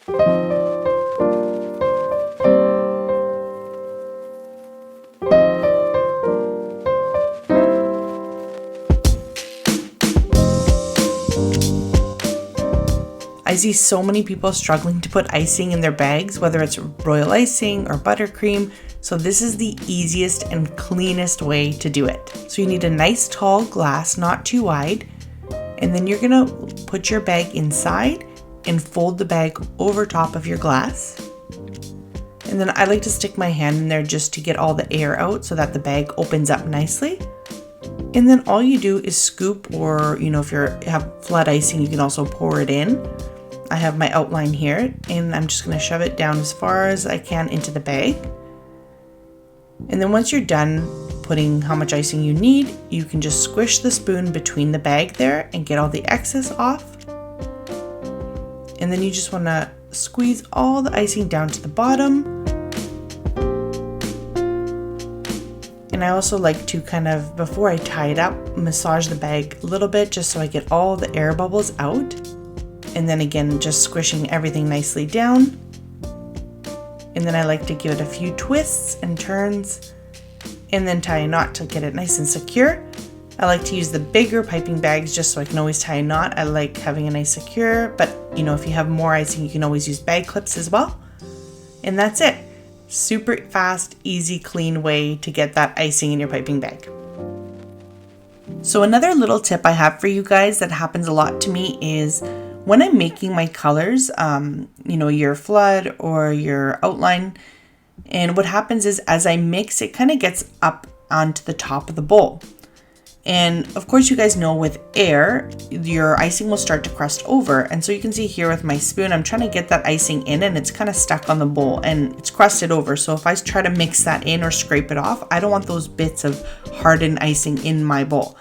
I see so many people struggling to put icing in their bags, whether it's royal icing or buttercream. So this is the easiest and cleanest way to do it. So you need a nice tall glass, not too wide. And then you're gonna put your bag inside and fold the bag over top of your glass. And then I like to stick my hand in there just to get all the air out so that the bag opens up nicely. And then all you do is scoop, or if you have flat icing, you can also pour it in. I have my outline here, and I'm just going to shove it down as far as I can into the bag. And then once you're done putting how much icing you need, you can just squish the spoon between the bag there and get all the excess off. And then you just want to squeeze all the icing down to the bottom. And I also like to kind of, before I tie it up, massage the bag a little bit just so I get all the air bubbles out. And then again, just squishing everything nicely down. And then I like to give it a few twists and turns and then tie a knot to get it nice and secure. I like to use the bigger piping bags just so I can always tie a knot. I like having a nice secure, but if you have more icing, you can always use bag clips as well. And that's it. Super fast, easy, clean way to get that icing in your piping bag. So another little tip I have for you guys that happens a lot to me is when I'm making my colors, your flood or your outline, and what happens is as I mix, it kind of gets up onto the top of the bowl. And of course, you guys know with air, your icing will start to crust over. And so you can see here with my spoon, I'm trying to get that icing in and it's kind of stuck on the bowl and it's crusted over. So if I try to mix that in or scrape it off, I don't want those bits of hardened icing in my bowl.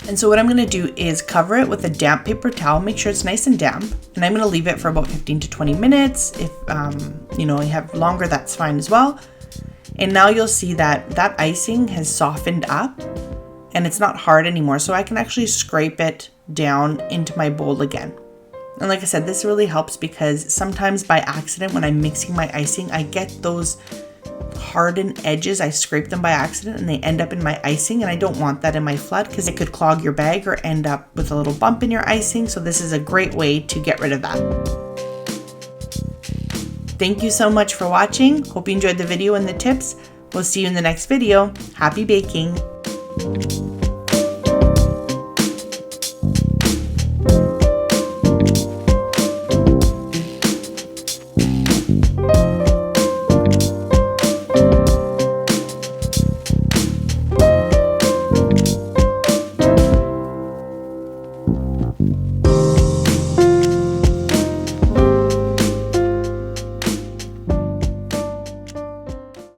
And so what I'm going to do is cover it with a damp paper towel, make sure it's nice and damp. And I'm going to leave it for about 15 to 20 minutes. If, you have longer, that's fine as well. And now you'll see that that icing has softened up and it's not hard anymore. So I can actually scrape it down into my bowl again. And like I said, this really helps because sometimes by accident, when I'm mixing my icing, I get those hardened edges. I scrape them by accident and they end up in my icing, and I don't want that in my flood because it could clog your bag or end up with a little bump in your icing. So this is a great way to get rid of that. Thank you so much for watching. Hope you enjoyed the video and the tips. We'll see you in the next video. Happy baking!